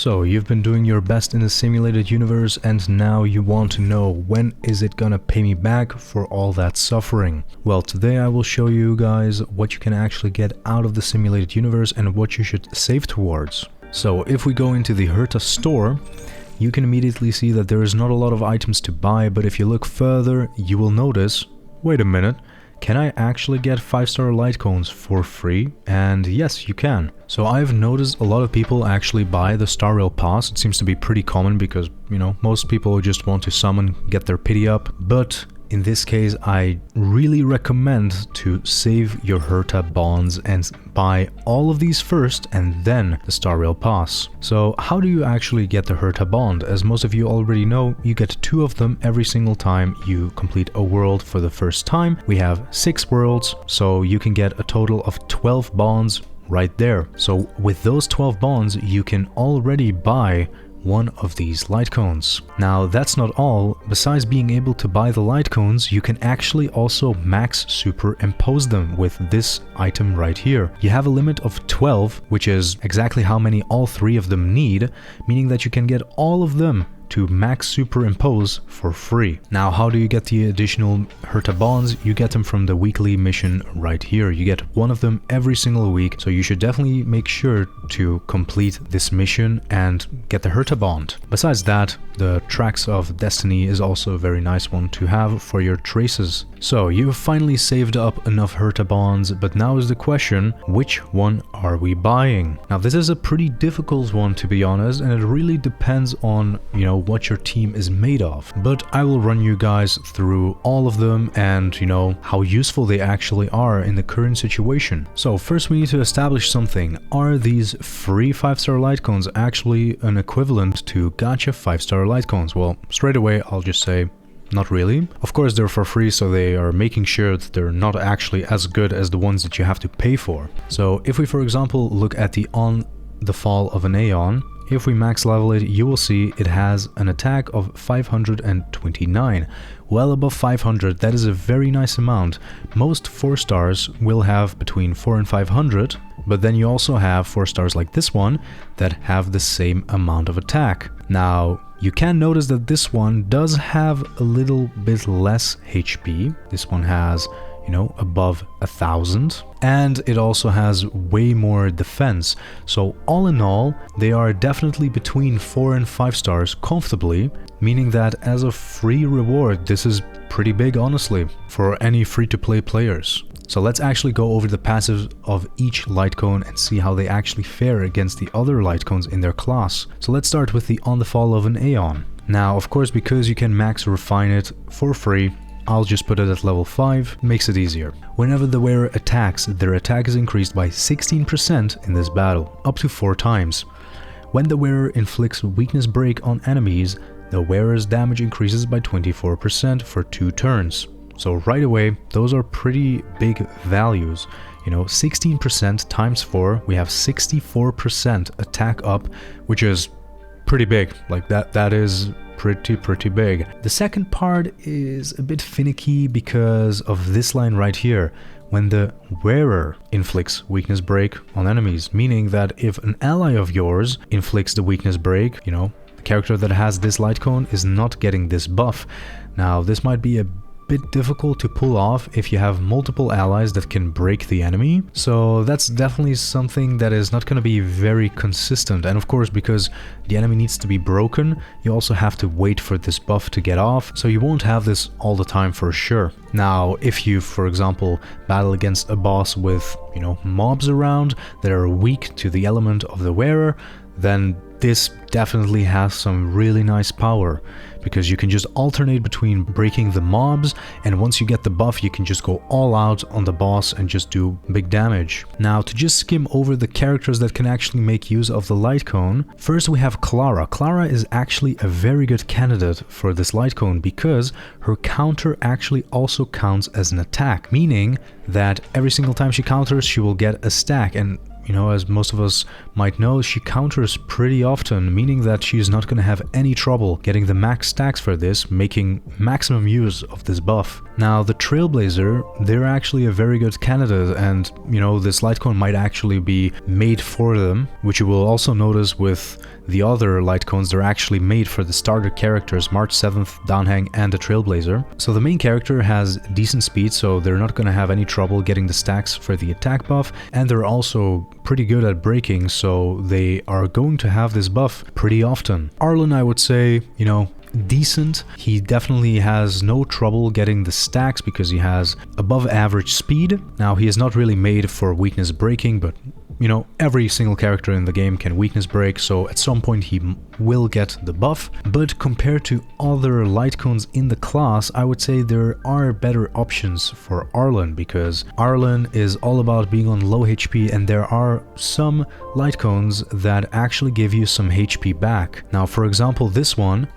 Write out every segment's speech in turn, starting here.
So you've been doing your best in the simulated universe and now you want to know when is it gonna pay me back for all that suffering. Well, today I will show you guys what you can actually get out of the simulated universe and what you should save towards. So if we go into the Herta store, you can immediately see that there is not a lot of items to buy, but if you look further, you will notice, wait a minute, can I actually get 5-star Lightcones for free? And yes, you can. So I've noticed a lot of people actually buy the starrail pass. It seems to be pretty common because, you know, most people just want to summon, get their pity up. But in this case, I really recommend to save your Herta Bonds and buy all of these first and then the starrail pass. So how do you actually get the Herta Bond? As most of you already know, you get 2 of them every single time you complete a world for the first time. We have 6 worlds, so you can get a total of 12 bonds right there. So with those 12 bonds, you can already buy one of these light cones. Now that's not all. Besides being able to buy the light cones, you can actually also max superimpose them with this item right here. You have a limit of 12, which is exactly how many all 3 of them need, meaning that you can get all of them to max superimpose for free. Now, how do you get the additional Herta Bonds? You get them from the weekly mission right here. You get 1 of them every single week, so you should definitely make sure to complete this mission and get the Herta Bond. Besides that, the Tracks of Destiny is also a very nice one to have for your traces. So you've finally saved up enough Herta Bonds, but now is the question, which one are we buying? Now this is a pretty difficult one, to be honest, and it really depends on, you know, what your team is made of. But I will run you guys through all of them and, you know, how useful they actually are in the current situation. So first we need to establish something. Are these free 5-star Lightcones actually an equivalent to gacha 5-star Lightcones? Well, straight away I'll just say not really. Of course they're for free, so they are making sure that they're not actually as good as the ones that you have to pay for. So if we, for example, look at the On the Fall of an Aeon, if we max level it, you will see it has an attack of 529. Well above 500, that is a very nice amount. Most 4 stars will have between 4 and 500, but then you also have 4 stars like this one that have the same amount of attack. Now, you can notice that this one does have a little bit less HP. This one has, you know, above 1,000, and it also has way more defense. So all in all, they are definitely between 4 and 5 stars comfortably, meaning that as a free reward, this is pretty big, honestly, for any free-to-play players. So let's actually go over the passives of each Lightcone and see how they actually fare against the other Lightcones in their class. So let's start with the On the Fall of an Aeon. Now, of course, because you can max refine it for free, I'll just put it at level 5, makes it easier. Whenever the wearer attacks, their attack is increased by 16% in this battle, up to 4 times. When the wearer inflicts weakness break on enemies, the wearer's damage increases by 24% for 2 turns. So right away, those are pretty big values. You know, 16% times 4, we have 64% attack up, which is pretty big. Like that is pretty big. The second part is a bit finicky because of this line right here. When the wearer inflicts weakness break on enemies, meaning that if an ally of yours inflicts the weakness break, you know, the character that has this light cone is not getting this buff. Now, this might be a bit difficult to pull off if you have multiple allies that can break the enemy, so that's definitely something that is not going to be very consistent. And of course, because the enemy needs to be broken, you also have to wait for this buff to get off, so you won't have this all the time for sure. Now, if you, for example, battle against a boss with, you know, mobs around that are weak to the element of the wearer, then this definitely has some really nice power, because you can just alternate between breaking the mobs, and once you get the buff, you can just go all out on the boss and just do big damage. Now, to just skim over the characters that can actually make use of the light cone, first we have Clara. Clara is actually a very good candidate for this light cone because her counter actually also counts as an attack, meaning that every single time she counters, she will get a stack. And you know, as most of us might know, she counters pretty often, meaning that she's not going to have any trouble getting the max stacks for this, making maximum use of this buff. Now the Trailblazer, they're actually a very good candidate, and you know, this Lightcone might actually be made for them, which you will also notice with the other Lightcones. They're actually made for the starter characters, March 7th, Downhang, and the Trailblazer. So the main character has decent speed, so they're not going to have any trouble getting the stacks for the attack buff, and they're also pretty good at braking, so they are going to have this buff pretty often. Arlen, I would say, you know, decent. He definitely has no trouble getting the stacks because he has above average speed. Now, he is not really made for weakness breaking, but you know, every single character in the game can weakness break, so at some point he will get the buff. But compared to other Lightcones in the class, I would say there are better options for Arlen, because Arlen is all about being on low HP, and there are some Lightcones that actually give you some HP back. Now, for example, this one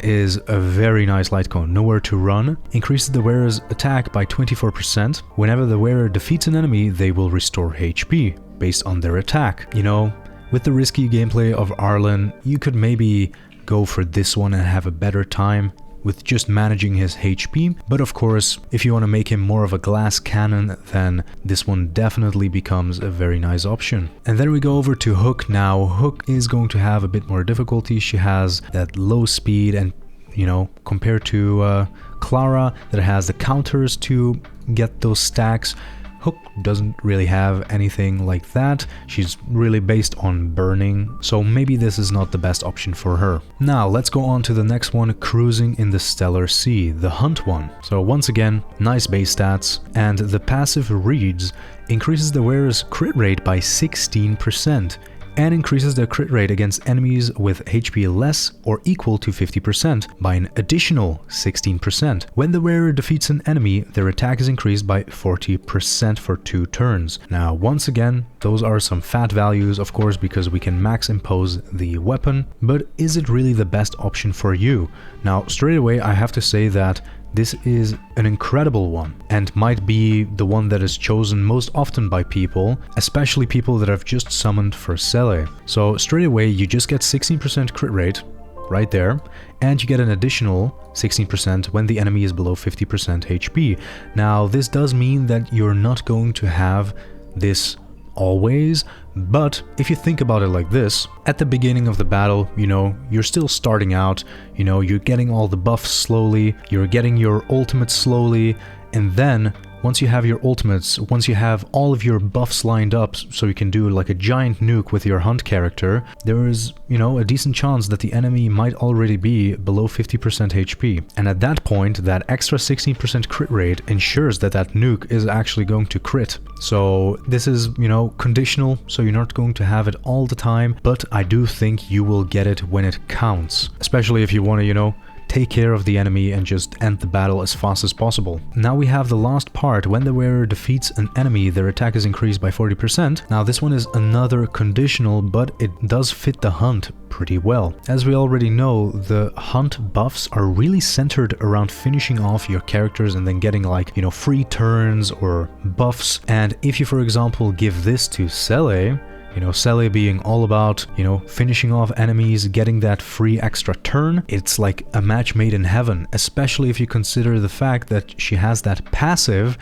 is a very nice Lightcone. Nowhere to Run increases the wearer's attack by 24%. Whenever the wearer defeats an enemy, they will restore HP based on their attack. You know, with the risky gameplay of Arlen, you could maybe go for this one and have a better time with just managing his HP, but of course, if you want to make him more of a glass cannon, then this one definitely becomes a very nice option. And then we go over to Hook. Now, Hook is going to have a bit more difficulty. She has that low speed, and you know, compared to Clara that has the counters to get those stacks, Hook doesn't really have anything like that. She's really based on burning, so maybe this is not the best option for her. Now let's go on to the next one, Cruising in the Stellar Sea, the Hunt one. So once again, nice base stats, and the passive reads increases the wearer's crit rate by 16%. And increases their crit rate against enemies with HP less or equal to 50% by an additional 16%. When the wearer defeats an enemy, their attack is increased by 40% for 2 turns. Now, once again, those are some fat values, of course, because we can max impose the weapon, but is it really the best option for you? Now, straight away, I have to say that this is an incredible one, and might be the one that is chosen most often by people, especially people that have just summoned for Sele. So straight away you just get 16% crit rate right there, and you get an additional 16% when the enemy is below 50% HP. Now this does mean that you're not going to have this always, but if you think about it like this, at the beginning of the battle, you know, you're still starting out, you know, you're getting all the buffs slowly, you're getting your ultimates slowly, and then once you have your ultimates, once you have all of your buffs lined up so you can do like a giant nuke with your Hunt character, there is, you know, a decent chance that the enemy might already be below 50% HP. And at that point, that extra 16% crit rate ensures that that nuke is actually going to crit. So this is, you know, conditional, so you're not going to have it all the time, but I do think you will get it when it counts, especially if you want to, you know, take care of the enemy and just end the battle as fast as possible. Now we have the last part. When the wearer defeats an enemy, their attack is increased by 40%. Now this one is another conditional, but it does fit the Hunt pretty well. As we already know, the Hunt buffs are really centered around finishing off your characters and then getting, like, you know, free turns or buffs. And if you, for example, give this to Sele, you know, Sele being all about, you know, finishing off enemies, getting that free extra turn, it's like a match made in heaven, especially if you consider the fact that she has that passive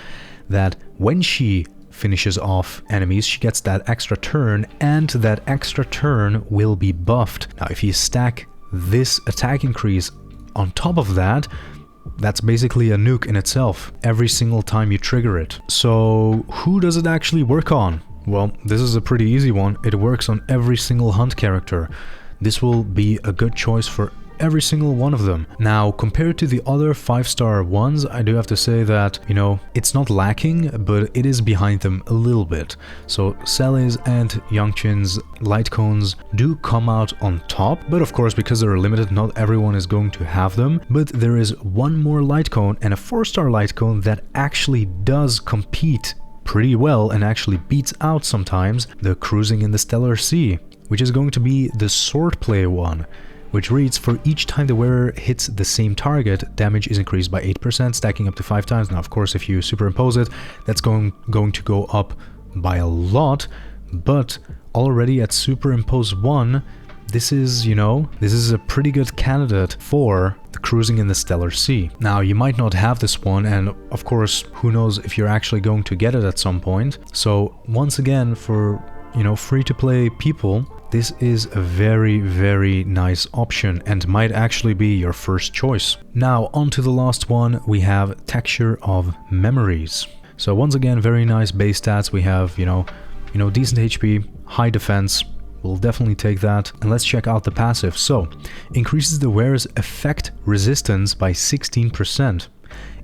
that when she finishes off enemies, she gets that extra turn, and that extra turn will be buffed. Now, if you stack this attack increase on top of that, that's basically a nuke in itself, every single time you trigger it. So, who does it actually work on? Well, this is a pretty easy one. It works on every single Hunt character. This will be a good choice for every single one of them. Now, compared to the other 5-star ones, I do have to say that, you know, it's not lacking, but it is behind them a little bit. So Sele's and Yangqin's Lightcones do come out on top, but of course, because they're limited, not everyone is going to have them. But there is one more Lightcone, and a 4-star Lightcone that actually does compete pretty well and actually beats out sometimes the Cruising in the Stellar Sea, which is going to be the swordplay one, which reads, for each time the wearer hits the same target, damage is increased by 8%, stacking up to 5 times. Now, of course, if you superimpose it, that's going to go up by a lot, but already at superimpose 1, this is, you know, this is a pretty good candidate for the cruising in the Stellar Sea. Now, you might not have this one, and of course, who knows if you're actually going to get it at some point. So once again, for, you know, free-to-play people, this is a very, very nice option and might actually be your first choice. Now, on to the last one, we have Texture of Memories. So once again, very nice base stats. We have, you know, decent HP, high defense. We'll definitely take that. And let's check out the passive. So, increases the wearer's effect resistance by 16%.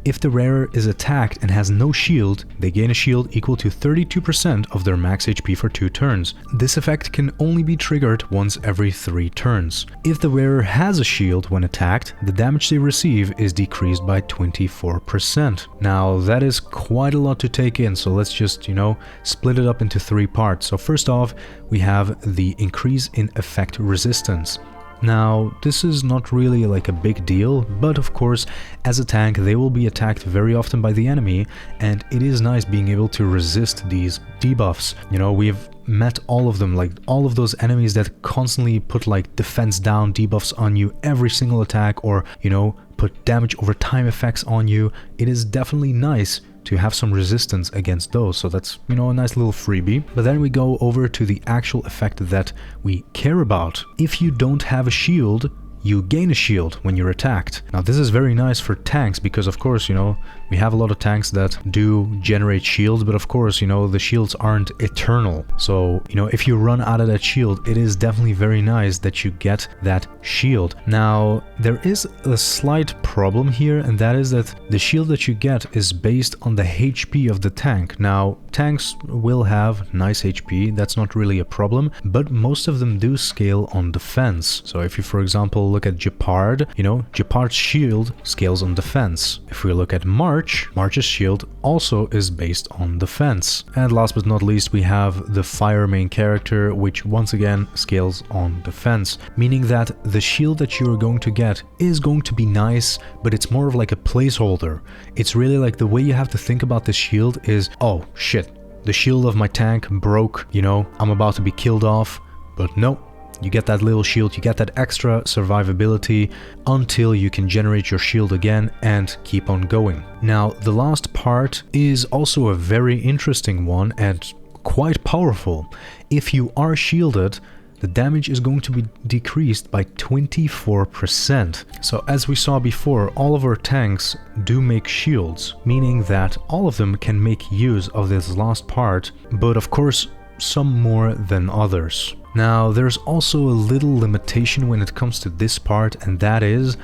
If the wearer is attacked and has no shield, they gain a shield equal to 32% of their max HP for 2 turns. This effect can only be triggered once every 3 turns. If the wearer has a shield when attacked, the damage they receive is decreased by 24%. Now, that is quite a lot to take in, so let's just, you know, split it up into 3 parts. So first off, we have the increase in effect resistance. Now, this is not really like a big deal, but of course, as a tank, they will be attacked very often by the enemy, and it is nice being able to resist these debuffs. You know, we've met all of them, like all of those enemies that constantly put like defense down debuffs on you every single attack, or, you know, put damage over time effects on you. It is definitely nice to have some resistance against those, so that's, you know, a nice little freebie. But then we go over to the actual effect that we care about. If you don't have a shield, you gain a shield when you're attacked. Now, this is very nice for tanks because, of course, you know, we have a lot of tanks that do generate shields, but of course, you know, the shields aren't eternal. So, you know, if you run out of that shield, it is definitely very nice that you get that shield. Now, there is a slight problem here, and that is that the shield that you get is based on the HP of the tank. Now, tanks will have nice HP, that's not really a problem, but most of them do scale on defense. So if you, for example, look at Gepard, you know, Gepard's shield scales on defense. If we look at March's shield also is based on defense. And last but not least, we have the fire main character, which once again scales on defense, meaning that the shield that you are going to get is going to be nice, but it's more of like a placeholder. It's really like the way you have to think about this shield is, oh shit, the shield of my tank broke, you know, I'm about to be killed off, but no. You get that little shield, you get that extra survivability until you can generate your shield again and keep on going. Now, the last part is also a very interesting one and quite powerful. If you are shielded, the damage is going to be decreased by 24%. So as we saw before, all of our tanks do make shields, meaning that all of them can make use of this last part, but of course, some more than others. Now, there's also a little limitation when it comes to this part, and that is,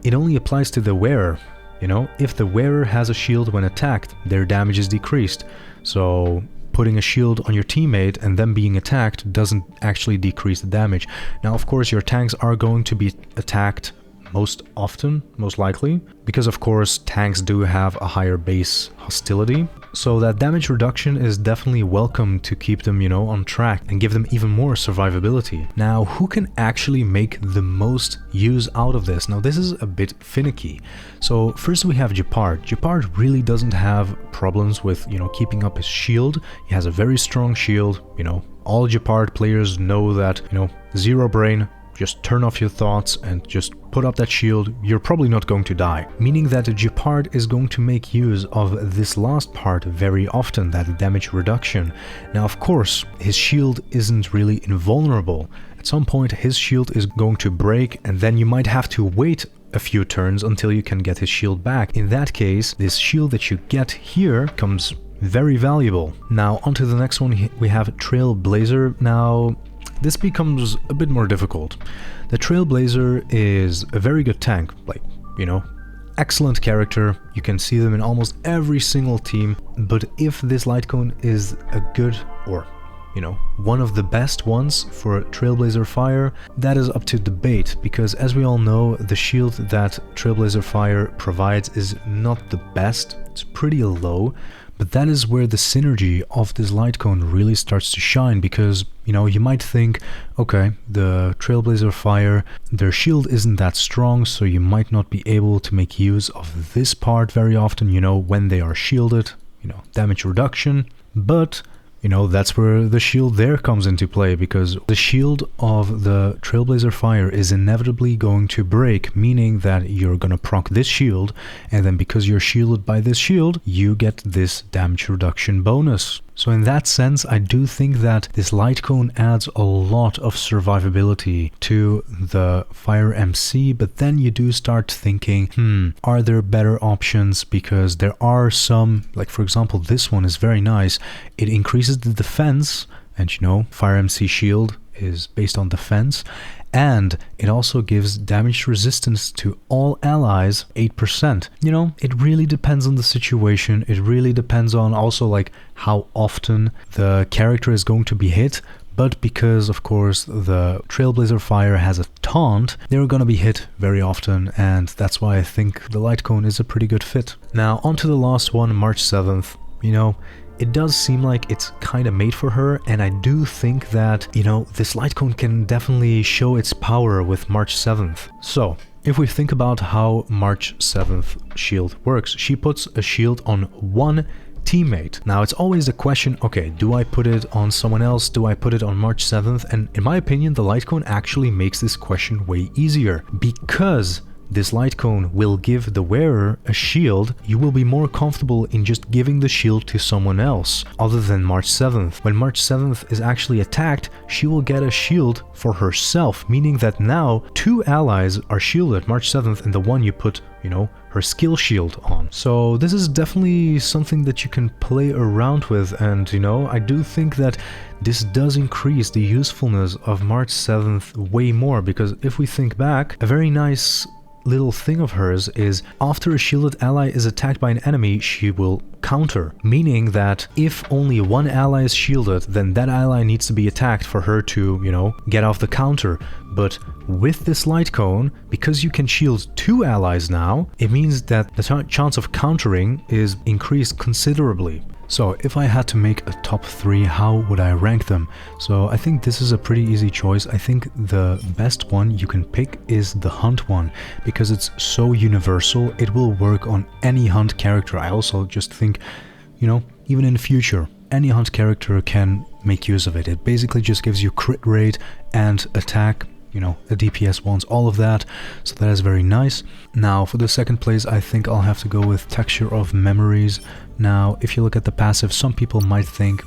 it only applies to the wearer. You know, if the wearer has a shield when attacked, their damage is decreased. So, putting a shield on your teammate and them being attacked doesn't actually decrease the damage. Now, of course, your tanks are going to be attacked most often, most likely, because of course tanks do have a higher base hostility, so that damage reduction is definitely welcome to keep them, you know, on track and give them even more survivability. Now, who can actually make the most use out of this? Now, this is a bit finicky. So first we have Gepard. Gepard really doesn't have problems with, you know, keeping up his shield. He has a very strong shield, you know, all Gepard players know that, you know, zero brain, just turn off your thoughts and just put up that shield, you're probably not going to die. Meaning that Gepard is going to make use of this last part very often, that damage reduction. Now, of course, his shield isn't really invulnerable. At some point, his shield is going to break, and then you might have to wait a few turns until you can get his shield back. In that case, this shield that you get here comes very valuable. Now, onto the next one, we have Trailblazer. Now, this becomes a bit more difficult. The Trailblazer is a very good tank, like, you know, excellent character. You can see them in almost every single team, but if this Lightcone is a good, or, you know, one of the best ones for Trailblazer Fire, that is up to debate, because as we all know, the shield that Trailblazer Fire provides is not the best. It's pretty low. But that is where the synergy of this Lightcone really starts to shine, because, you know, you might think, okay, the Trailblazer Fire, their shield isn't that strong, so you might not be able to make use of this part very often, you know, when they are shielded, you know, damage reduction. But you know, that's where the shield there comes into play, because the shield of the Trailblazer Fire is inevitably going to break, meaning that you're gonna proc this shield, and then because you're shielded by this shield, you get this damage reduction bonus. So in that sense, I do think that this Lightcone adds a lot of survivability to the Fire MC, but then you do start thinking, are there better options? Because there are some, like for example, this one is very nice. It increases the defense, and you know, Fire MC shield is based on defense, and it also gives damage resistance to all allies 8%. You know, it really depends on the situation. It really depends on also like how often the character is going to be hit. But because of course the Trailblazer Fire has a taunt, they're gonna be hit very often, and that's why I think the Lightcone is a pretty good fit. Now on to the last one, March 7th. You know, it does seem like it's kind of made for her, and I do think that, you know, this Lightcone can definitely show its power with March 7th. So, if we think about how March 7th shield works, she puts a shield on one teammate. Now it's always the question, okay, do I put it on someone else? Do I put it on March 7th? And in my opinion, the Lightcone actually makes this question way easier, because this Lightcone will give the wearer a shield. You will be more comfortable in just giving the shield to someone else other than March 7th. When March 7th is actually attacked, she will get a shield for herself, meaning that now 2 allies are shielded March 7th and the one you put, you know, her skill shield on. So this is definitely something that you can play around with, and you know, I do think that this does increase the usefulness of March 7th way more, because if we think back, a very nice little thing of hers is after a shielded ally is attacked by an enemy, she will counter, meaning that if only one ally is shielded, then that ally needs to be attacked for her to, you know, get off the counter. But with this Lightcone, because you can shield 2 allies now, it means that the chance of countering is increased considerably. So if I had to make a top 3, how would I rank them? So I think this is a pretty easy choice. I think the best one you can pick is the Hunt one, because it's so universal, it will work on any Hunt character. I also just think, you know, even in the future, any Hunt character can make use of it. It basically just gives you crit rate and attack, you know, the DPS ones, all of that, so that is very nice. Now for the second place, I think I'll have to go with Texture of Memories. Now if you look at the passive, some people might think,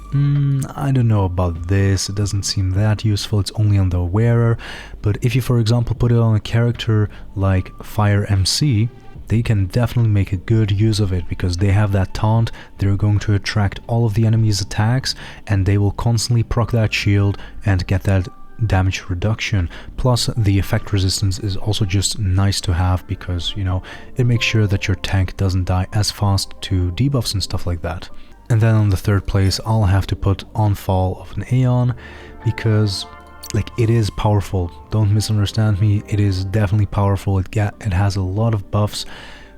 I don't know about this, it doesn't seem that useful, it's only on the wearer. But if you for example put it on a character like Fire MC, they can definitely make a good use of it, because they have that taunt, they're going to attract all of the enemy's attacks, and they will constantly proc that shield and get that damage reduction. Plus the effect resistance is also just nice to have, because, you know, it makes sure that your tank doesn't die as fast to debuffs and stuff like that. And then on the third place, I'll have to put Onfall of an Aeon, because like, it is powerful, don't misunderstand me, it is definitely powerful, it has a lot of buffs,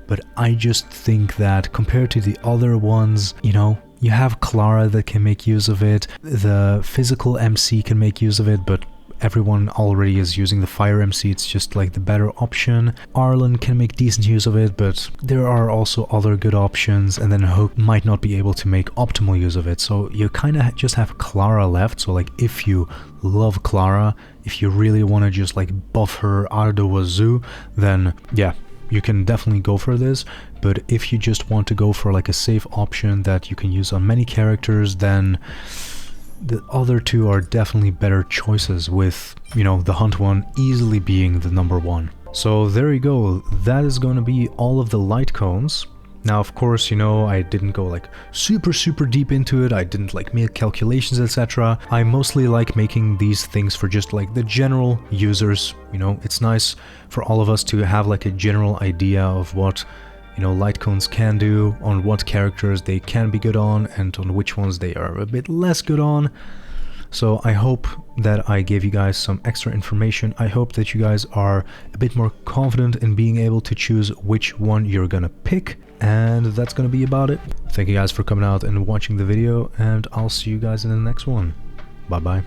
but I just think that compared to the other ones, you know, you have Clara that can make use of it, the physical MC can make use of it, but everyone already is using the Fire MC, it's just like the better option. Arlen can make decent use of it, but there are also other good options, and then Hook might not be able to make optimal use of it, so you kind of just have Clara left. So like, if you love Clara, if you really want to just like buff her out of the wazoo, then yeah, you can definitely go for this. But if you just want to go for like a safe option that you can use on many characters, then the other 2 are definitely better choices, with, you know, the Hunt one easily being the number 1. So there you go, that is going to be all of the Lightcones. Now of course, you know, I didn't go like super deep into it, I didn't like make calculations, etc. I mostly like making these things for just like the general users, you know, it's nice for all of us to have like a general idea of what, you know, Lightcones can do, on what characters they can be good on, and on which ones they are a bit less good on. So I hope that I gave you guys some extra information. I hope that you guys are a bit more confident in being able to choose which one you're gonna pick. And that's gonna be about it. Thank you guys for coming out and watching the video, and I'll see you guys in the next one. Bye bye.